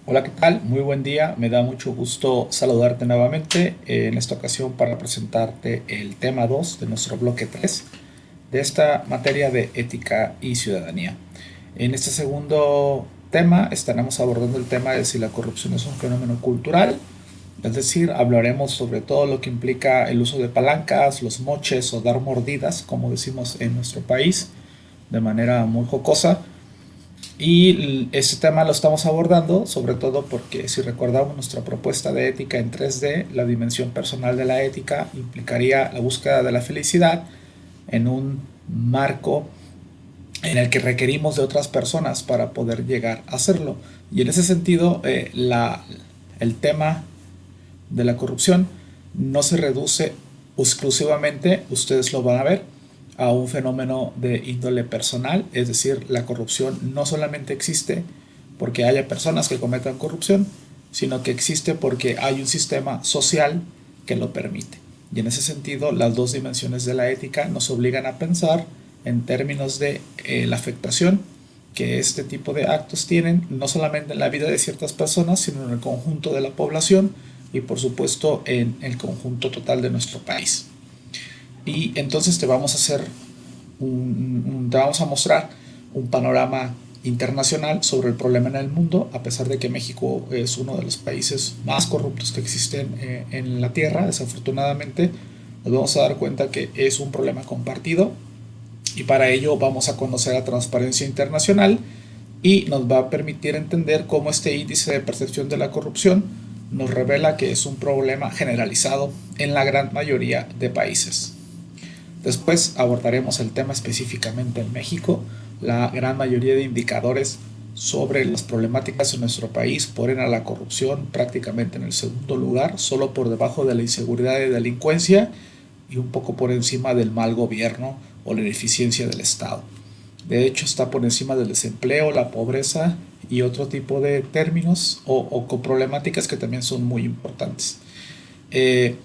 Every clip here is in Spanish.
Hola, ¿qué tal? Muy buen día. Me da mucho gusto saludarte nuevamente en esta ocasión para presentarte el tema 2 de nuestro bloque 3 de esta materia de ética y ciudadanía. En este segundo tema estaremos abordando el tema de si la corrupción es un fenómeno cultural, es decir, hablaremos sobre todo lo que implica el uso de palancas, los moches o dar mordidas, como decimos en nuestro país, de manera muy jocosa. Y este tema lo estamos abordando sobre todo porque si recordamos nuestra propuesta de ética en 3D, la dimensión personal de la ética implicaría la búsqueda de la felicidad en un marco en el que requerimos de otras personas para poder llegar a hacerlo. Y en ese sentido, el tema de la corrupción no se reduce exclusivamente, ustedes lo van a ver, a un fenómeno de índole personal, es decir, la corrupción no solamente existe porque haya personas que cometan corrupción, sino que existe porque hay un sistema social que lo permite. Y en ese sentido, las dos dimensiones de la ética nos obligan a pensar en términos de la afectación que este tipo de actos tienen, no solamente en la vida de ciertas personas, sino en el conjunto de la población y por supuesto en el conjunto total de nuestro país. Y entonces te vamos a mostrar un panorama internacional sobre el problema en el mundo, a pesar de que México es uno de los países más corruptos que existen en la Tierra, desafortunadamente, nos vamos a dar cuenta que es un problema compartido y para ello vamos a conocer la transparencia internacional y nos va a permitir entender cómo este índice de percepción de la corrupción nos revela que es un problema generalizado en la gran mayoría de países. Después abordaremos el tema específicamente en México. La gran mayoría de indicadores sobre las problemáticas en nuestro país ponen a la corrupción prácticamente en el segundo lugar, solo por debajo de la inseguridad y delincuencia y un poco por encima del mal gobierno o la ineficiencia del Estado. De hecho, está por encima del desempleo, la pobreza y otro tipo de términos o con problemáticas que también son muy importantes. Eh,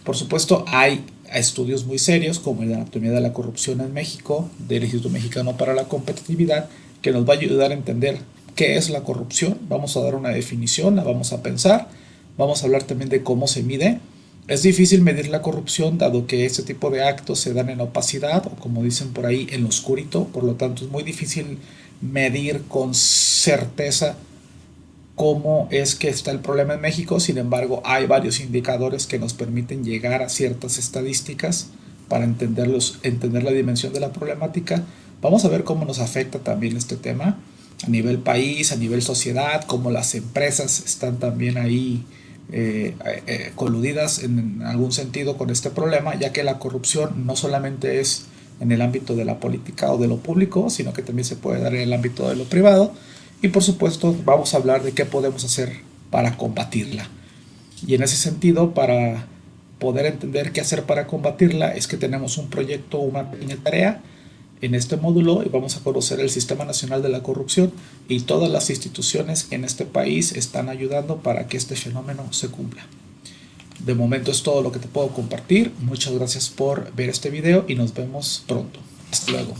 por supuesto, hay estudios muy serios como el de Anatomía de la Corrupción en México, del Instituto Mexicano para la Competitividad, que nos va a ayudar a entender qué es la corrupción. Vamos a dar una definición, la vamos a pensar, vamos a hablar también de cómo se mide. Es difícil medir la corrupción dado que este tipo de actos se dan en opacidad o como dicen por ahí en lo oscurito, por lo tanto es muy difícil medir con certeza cómo es que está el problema en México. Sin embargo, hay varios indicadores que nos permiten llegar a ciertas estadísticas para entender la dimensión de la problemática. Vamos a ver cómo nos afecta también este tema a nivel país, a nivel sociedad, cómo las empresas están también ahí coludidas en algún sentido con este problema, ya que la corrupción no solamente es en el ámbito de la política o de lo público, sino que también se puede dar en el ámbito de lo privado. Y por supuesto vamos a hablar de qué podemos hacer para combatirla. Y en ese sentido, para poder entender qué hacer para combatirla, es que tenemos un proyecto, una pequeña tarea en este módulo y vamos a conocer el Sistema Nacional de la Corrupción y todas las instituciones que en este país están ayudando para que este fenómeno se cumpla. De momento es todo lo que te puedo compartir. Muchas gracias por ver este video y nos vemos pronto. Hasta luego.